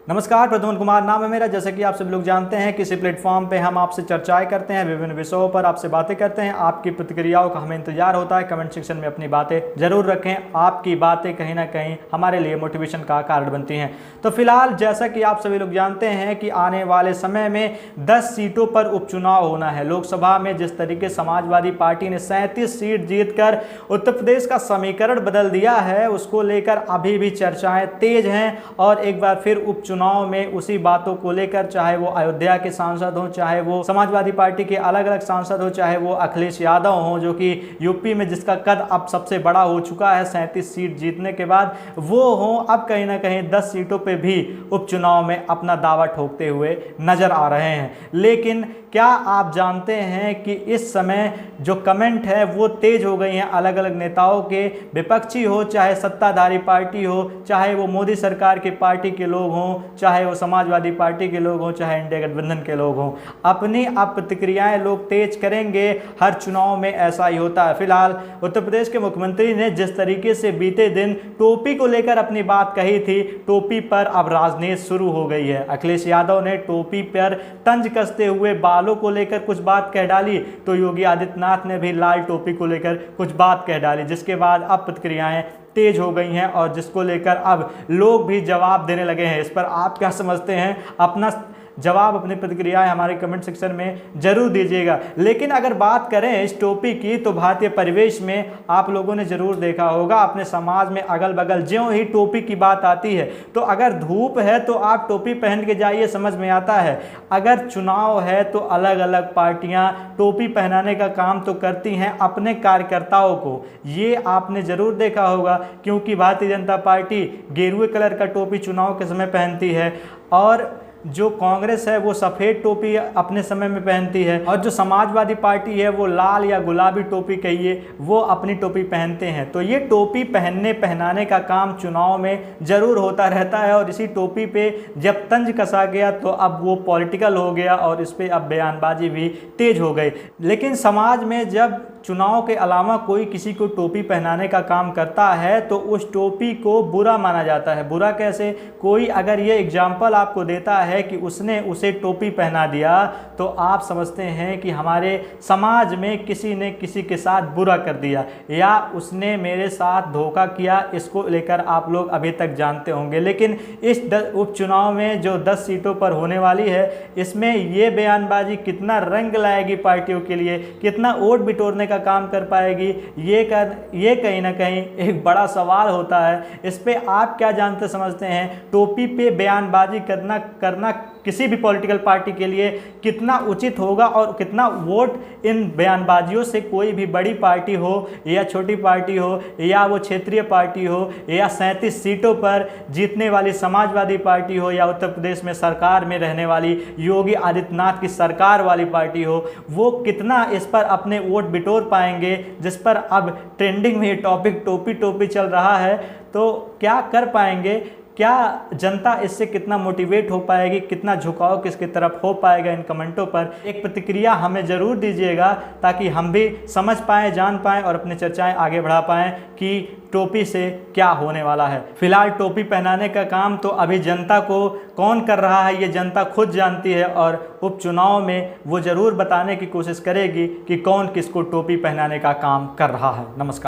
नमस्कार, प्रद्युम्न कुमार नाम है मेरा। जैसे कि आप सभी लोग जानते हैं, किसी प्लेटफॉर्म पे हम आपसे चर्चाएं करते हैं, विभिन्न विषयों पर आपसे बातें करते हैं। आपकी प्रतिक्रियाओं का हमें इंतजार होता है। कमेंट सेक्शन में अपनी बातें जरूर रखें। आपकी बातें कहीं ना कहीं हमारे लिए मोटिवेशन का कारण बनती हैं। तो फिलहाल जैसा कि आप सभी लोग जानते हैं कि आने वाले समय में 10 सीटों पर उपचुनाव होना है। लोकसभा में जिस तरीके समाजवादी पार्टी ने 37 सीट जीतकर उत्तर प्रदेश का समीकरण बदल दिया है, उसको लेकर अभी भी चर्चाएं तेज हैं। और एक बार फिर उपचुनाव में उसी बातों को लेकर, चाहे वो अयोध्या के सांसद हों, चाहे वो समाजवादी पार्टी के अलग अलग सांसद हो, चाहे वो अखिलेश यादव हों, जो कि यूपी में जिसका कद अब सबसे बड़ा हो चुका है 37 सीट जीतने के बाद, वो हों, अब कहीं ना कहीं 10 सीटों पे भी उपचुनाव में अपना दावा ठोकते हुए नजर आ रहे हैं। लेकिन क्या आप जानते हैं कि इस समय जो कमेंट है वो तेज हो गई हैं अलग अलग नेताओं के, विपक्षी हो चाहे सत्ताधारी पार्टी हो, चाहे वो मोदी सरकार की पार्टी के लोग हों, चाहे वो समाजवादी पार्टी के लोग हों, चाहे इंडिया गठबंधन के लोग हों, अपनी आप प्रतिक्रियाएं लोग तेज करेंगे। हर चुनाव में ऐसा ही होता है। फिलहाल उत्तर प्रदेश के मुख्यमंत्री ने जिस तरीके से बीते दिन टोपी को लेकर अपनी बात कही थी, टोपी पर अब राजनीति शुरू हो गई है। अखिलेश यादव ने टोपी पर तंज कसते हुए बालों को लेकर कुछ बात कह डाली, तो योगी आदित्यनाथ ने भी लाल टोपी को लेकर कुछ बात कह डाली, जिसके बाद अब प्रतिक्रियाएं तेज हो गई हैं और जिसको लेकर अब लोग भी जवाब देने लगे हैं। इस पर आप क्या समझते हैं? अपना जवाब, अपनी प्रतिक्रियाएं हमारे कमेंट सेक्शन में जरूर दीजिएगा। लेकिन अगर बात करें इस टोपी की, तो भारतीय परिवेश में आप लोगों ने जरूर देखा होगा, अपने समाज में अगल बगल ज्यों ही टोपी की बात आती है तो अगर धूप है तो आप टोपी पहन के जाइए, समझ में आता है। अगर चुनाव है तो अलग अलग पार्टियां टोपी पहनाने का काम तो करती हैं अपने कार्यकर्ताओं को, ये आपने जरूर देखा होगा, क्योंकि भारतीय जनता पार्टी गेरुए कलर का टोपी चुनाव के समय पहनती है और जो कांग्रेस है वो सफ़ेद टोपी अपने समय में पहनती है, और जो समाजवादी पार्टी है वो लाल या गुलाबी टोपी कहिए, वो अपनी टोपी पहनते हैं। तो ये टोपी पहनाने का काम चुनाव में ज़रूर होता रहता है। और इसी टोपी पे जब तंज कसा गया तो अब वो पॉलिटिकल हो गया और इस पर अब बयानबाजी भी तेज हो गई। लेकिन समाज में जब चुनाव के अलावा कोई किसी को टोपी पहनाने का काम करता है तो उस टोपी को बुरा माना जाता है। बुरा कैसे? कोई अगर ये एग्जाम्पल आपको देता है कि उसने उसे टोपी पहना दिया, तो आप समझते हैं कि हमारे समाज में किसी ने किसी के साथ बुरा कर दिया या उसने मेरे साथ धोखा किया। इसको लेकर आप लोग अभी तक जानते होंगे। लेकिन इस उपचुनाव में जो 10 सीटों पर होने वाली है, इसमें ये बयानबाजी कितना रंग लाएगी पार्टियों के लिए, कितना वोट बिटोरने का काम कर पाएगी, ये कहीं ना कहीं एक बड़ा सवाल होता है। इस पे आप क्या जानते समझते हैं? टोपी पे बयानबाजी करना किसी भी पॉलिटिकल पार्टी के लिए कितना उचित होगा और कितना वोट इन बयानबाजियों से, कोई भी बड़ी पार्टी हो या छोटी पार्टी हो या वो क्षेत्रीय पार्टी हो या 37 सीटों पर जीतने वाली समाजवादी पार्टी हो या उत्तर प्रदेश में सरकार में रहने वाली योगी आदित्यनाथ की सरकार वाली पार्टी हो, वो कितना इस पर अपने वोट बिटोर पाएंगे, जिस पर अब ट्रेंडिंग में टॉपिक टोपी चल रहा है। तो क्या कर पाएंगे? क्या जनता इससे कितना मोटिवेट हो पाएगी, कितना झुकाव किसकी तरफ हो पाएगा? इन कमेंटों पर एक प्रतिक्रिया हमें ज़रूर दीजिएगा, ताकि हम भी समझ पाएँ, जान पाएँ और अपनी चर्चाएं आगे बढ़ा पाएँ कि टोपी से क्या होने वाला है। फिलहाल टोपी पहनाने का काम तो अभी जनता को कौन कर रहा है, ये जनता खुद जानती है और उपचुनाव में वो ज़रूर बताने की कोशिश करेगी कि कौन किसको टोपी पहनाने का काम कर रहा है। नमस्कार।